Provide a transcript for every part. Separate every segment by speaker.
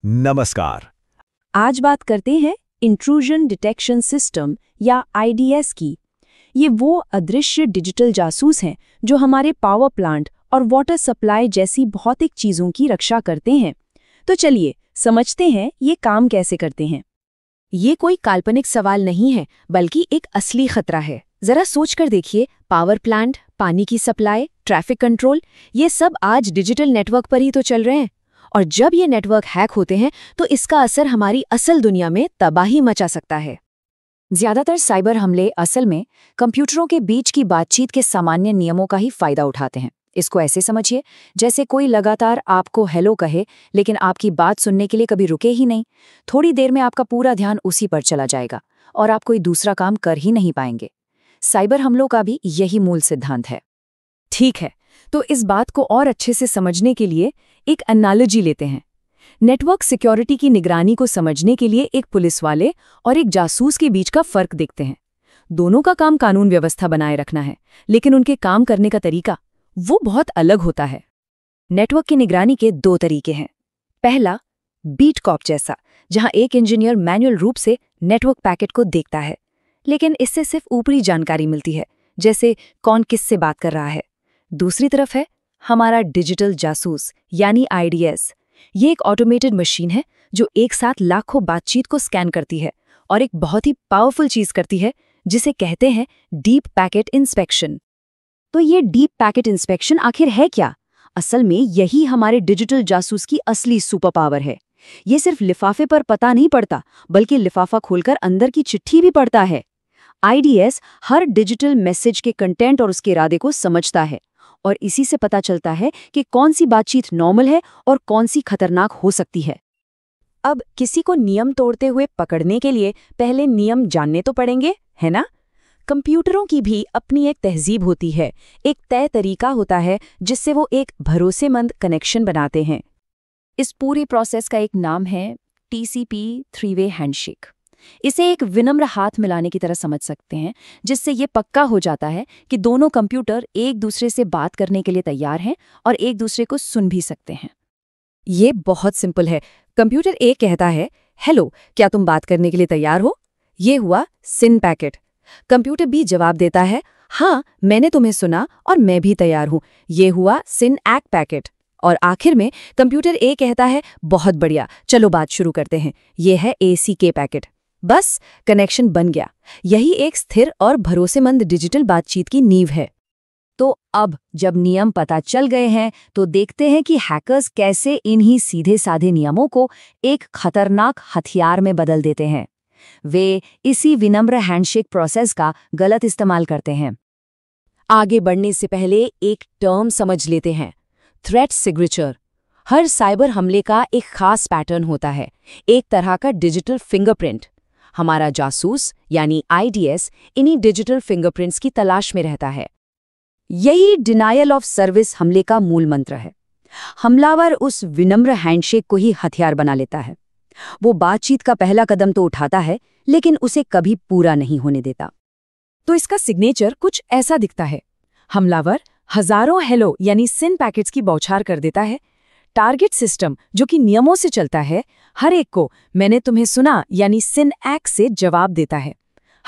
Speaker 1: नमस्कार।
Speaker 2: आज बात करते हैं इंट्रूजन डिटेक्शन सिस्टम या आईडीएस की। ये वो अदृश्य डिजिटल जासूस हैं जो हमारे पावर प्लांट और वाटर सप्लाई जैसी भौतिक चीजों की रक्षा करते हैं। तो चलिए समझते हैं ये काम कैसे करते हैं। ये कोई काल्पनिक सवाल नहीं है, बल्कि एक असली खतरा है। जरा सोच कर देखिए, पावर प्लांट, पानी की सप्लाई, ट्रैफिक कंट्रोल, ये सब आज डिजिटल नेटवर्क पर ही तो चल रहे हैं। और जब ये नेटवर्क हैक होते हैं तो इसका असर हमारी असल दुनिया में तबाही मचा सकता है। ज्यादातर साइबर हमले असल में कंप्यूटरों के बीच की बातचीत के सामान्य नियमों का ही फायदा उठाते हैं। इसको ऐसे समझिए, जैसे कोई लगातार आपको हेलो कहे लेकिन आपकी बात सुनने के लिए कभी रुके ही नहीं। थोड़ी देर में आपका पूरा ध्यान उसी पर चला जाएगा और आप कोई दूसरा काम कर ही नहीं पाएंगे। साइबर हमलों का भी यही मूल सिद्धांत है। ठीक है, तो इस बात को और अच्छे से समझने के लिए एक एनालॉजी लेते हैं। नेटवर्क सिक्योरिटी की निगरानी को समझने के लिए एक पुलिस वाले और एक जासूस के बीच का फर्क देखते हैं। दोनों का काम कानून व्यवस्था बनाए रखना है, लेकिन उनके काम करने का तरीका वो बहुत अलग होता है। नेटवर्क की निगरानी के दो तरीके हैं। पहला, बीट कॉप जैसा, जहां एक इंजीनियर मैन्युअल रूप से नेटवर्क पैकेट को देखता है, लेकिन इससे सिर्फ ऊपरी जानकारी मिलती है, जैसे कौन किससे बात कर रहा है। दूसरी तरफ है हमारा डिजिटल जासूस यानी आईडीएस। ये एक ऑटोमेटेड मशीन है जो एक साथ लाखों बातचीत को स्कैन करती है और एक बहुत ही पावरफुल चीज करती है जिसे कहते हैं डीप पैकेट इंस्पेक्शन। तो ये डीप पैकेट इंस्पेक्शन आखिर है क्या? असल में यही हमारे डिजिटल जासूस की असली सुपर पावर है। ये सिर्फ लिफाफे पर पता नहीं पड़ता, बल्कि लिफाफा खोलकर अंदर की चिट्ठी भी पढ़ता है। आईडीएस हर डिजिटल मैसेज के कंटेंट और उसके इरादे को समझता है, और इसी से पता चलता है कि कौन सी बातचीत नॉर्मल है और कौन सी खतरनाक हो सकती है। अब किसी को नियम तोड़ते हुए पकड़ने के लिए पहले नियम जानने तो पड़ेंगे, है ना? कंप्यूटरों की भी अपनी एक तहजीब होती है, एक तय तरीका होता है जिससे वो एक भरोसेमंद कनेक्शन बनाते हैं। इस पूरी प्रोसेस का एक नाम है टीसीपी थ्री-वे हैंडशेक। इसे एक विनम्र हाथ मिलाने की तरह समझ सकते हैं, जिससे ये पक्का हो जाता है कि दोनों कंप्यूटर एक दूसरे से बात करने के लिए तैयार हैं और एक दूसरे को सुन भी सकते हैं। ये बहुत सिंपल है। कंप्यूटर ए कहता है, हेलो, क्या तुम बात करने के लिए तैयार हो? ये हुआ सिन पैकेट। कंप्यूटर बी जवाब देता है, हाँ, मैंने तुम्हें सुना और मैं भी तैयार हूं। ये हुआ सिन एक्ट पैकेट। और आखिर में कंप्यूटर ए कहता है, बहुत बढ़िया, चलो बात शुरू करते हैं। ये है एसीके पैकेट। बस कनेक्शन बन गया। यही एक स्थिर और भरोसेमंद डिजिटल बातचीत की नींव है। तो अब जब नियम पता चल गए हैं, तो देखते हैं कि हैकर्स कैसे इन्हीं सीधे साधे नियमों को एक खतरनाक हथियार में बदल देते हैं। वे इसी विनम्र हैंडशेक प्रोसेस का गलत इस्तेमाल करते हैं। आगे बढ़ने से पहले एक टर्म समझ लेते हैं, थ्रेट सिग्नेचर। हर साइबर हमले का एक खास पैटर्न होता है, एक तरह का डिजिटल फिंगरप्रिंट। हमारा जासूस यानी आईडीएस इन्हीं डिजिटल फिंगरप्रिंट्स की तलाश में रहता है। यही डिनायल ऑफ सर्विस हमले का मूल मंत्र है। हमलावर उस विनम्र हैंडशेक को ही हथियार बना लेता है। वो बातचीत का पहला कदम तो उठाता है, लेकिन उसे कभी पूरा नहीं होने देता। तो इसका सिग्नेचर कुछ ऐसा दिखता है। हमलावर हजारों हेलो यानी सिन पैकेट्स की बौछार कर देता है। टारगेट सिस्टम, जो कि नियमों से चलता है, हर एक को मैंने तुम्हें सुना यानी सिन एक्ट से जवाब देता है।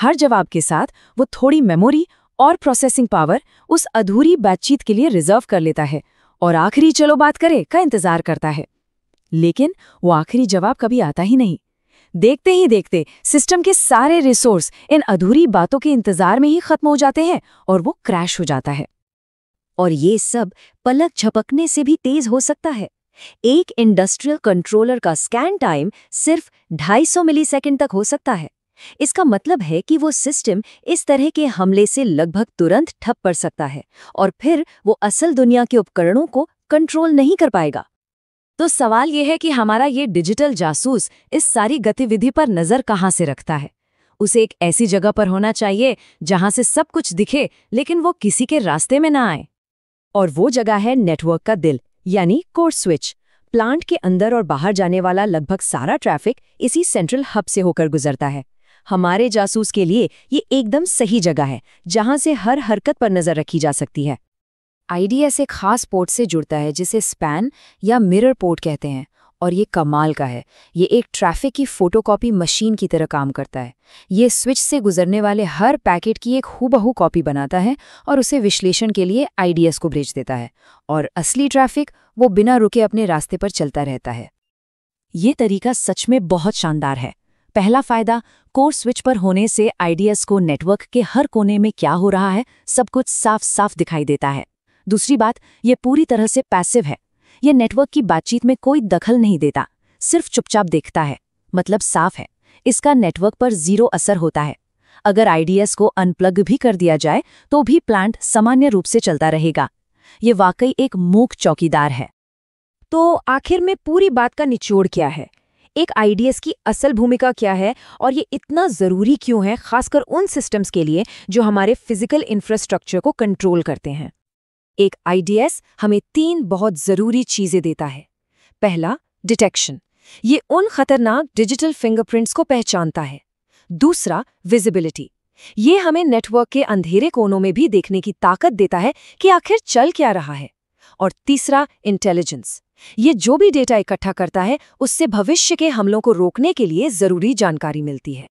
Speaker 2: हर जवाब के साथ वो थोड़ी मेमोरी और प्रोसेसिंग पावर उस अधूरी बातचीत के लिए रिजर्व कर लेता है और आखिरी चलो बात करे का इंतजार करता है। लेकिन वो आखिरी जवाब कभी आता ही नहीं। देखते ही देखते सिस्टम के सारे रिसोर्स इन अधूरी बातों के इंतजार में ही खत्म हो जाते हैं और वो क्रैश हो जाता है। और ये सब पलक झपकने से भी तेज हो सकता है। एक इंडस्ट्रियल कंट्रोलर का स्कैन टाइम सिर्फ 250 मिलीसेकंड तक हो सकता है। इसका मतलब है कि वो सिस्टम इस तरह के हमले से लगभग तुरंत ठप पड़ सकता है और फिर वो असल दुनिया के उपकरणों को कंट्रोल नहीं कर पाएगा। तो सवाल ये है कि हमारा ये डिजिटल जासूस इस सारी गतिविधि पर नजर कहाँ से रखता है? उसे एक ऐसी जगह पर होना चाहिए जहां से सब कुछ दिखे, लेकिन वो किसी के रास्ते में ना आए। और वो जगह है नेटवर्क का दिल, यानी कोर स्विच। प्लांट के अंदर और बाहर जाने वाला लगभग सारा ट्रैफिक इसी सेंट्रल हब से होकर गुजरता है। हमारे जासूस के लिए ये एकदम सही जगह है जहां से हर हरकत पर नजर रखी जा सकती है। आईडीएस एक खास पोर्ट से जुड़ता है जिसे स्पैन या मिरर पोर्ट कहते हैं, और ये कमाल का है, ये एक ट्रैफिक की फोटोकॉपी मशीन की तरह काम करता है। ये स्विच से गुजरने वाले हर पैकेट की एक हूबहू कॉपी बनाता है और उसे विश्लेषण के लिए आईडीएस को भेज देता है, और असली ट्रैफिक वो बिना रुके अपने रास्ते पर चलता रहता है। ये तरीका सच में बहुत शानदार है। पहला फायदा, कोर स्विच पर होने से आईडीएस को नेटवर्क के हर कोने में क्या हो रहा है सब कुछ साफ साफ दिखाई देता है। दूसरी बात, ये पूरी तरह से पैसिव है। ये नेटवर्क की बातचीत में कोई दखल नहीं देता, सिर्फ चुपचाप देखता है। मतलब साफ है, इसका नेटवर्क पर जीरो असर होता है। अगर आईडीएस को अनप्लग भी कर दिया जाए तो भी प्लांट सामान्य रूप से चलता रहेगा। ये वाकई एक मूक चौकीदार है।
Speaker 1: तो आखिर में पूरी बात का निचोड़ क्या है? एक आईडीएस की असल भूमिका क्या है और ये इतना ज़रूरी क्यों है, खासकर उन सिस्टम्स के लिए जो हमारे फिजिकल इंफ्रास्ट्रक्चर को कंट्रोल करते हैं? एक आईडीएस हमें 3 बहुत ज़रूरी चीज़ें देता है। पहला, डिटेक्शन। ये उन खतरनाक डिजिटल फिंगरप्रिंट्स को पहचानता है। दूसरा, विजिबिलिटी। ये हमें नेटवर्क के अंधेरे कोनों में भी देखने की ताकत देता है कि आखिर चल क्या रहा है। और तीसरा, इंटेलिजेंस। ये जो भी डेटा इकट्ठा करता है उससे भविष्य के हमलों को रोकने के लिए ज़रूरी जानकारी मिलती है।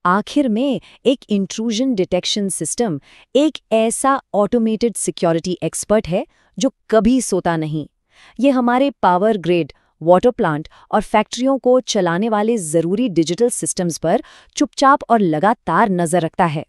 Speaker 2: आखिर में एक इंट्रूजन डिटेक्शन सिस्टम एक ऐसा ऑटोमेटेड सिक्योरिटी एक्सपर्ट है जो कभी सोता नहीं। ये हमारे पावर ग्रिड, वाटर प्लांट और फैक्ट्रियों को चलाने वाले ज़रूरी डिजिटल सिस्टम्स पर चुपचाप और लगातार नज़र रखता है।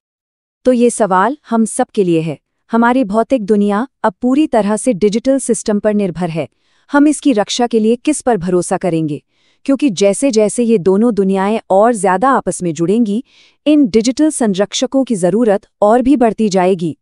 Speaker 2: तो ये सवाल हम सब के लिए है। हमारी भौतिक दुनिया अब पूरी तरह से डिजिटल सिस्टम पर निर्भर है। हम इसकी रक्षा के लिए किस पर भरोसा करेंगे? क्योंकि जैसे जैसे ये दोनों दुनियाएं और ज़्यादा आपस में जुड़ेंगी, इन डिजिटल संरक्षकों की ज़रूरत और भी बढ़ती जाएगी।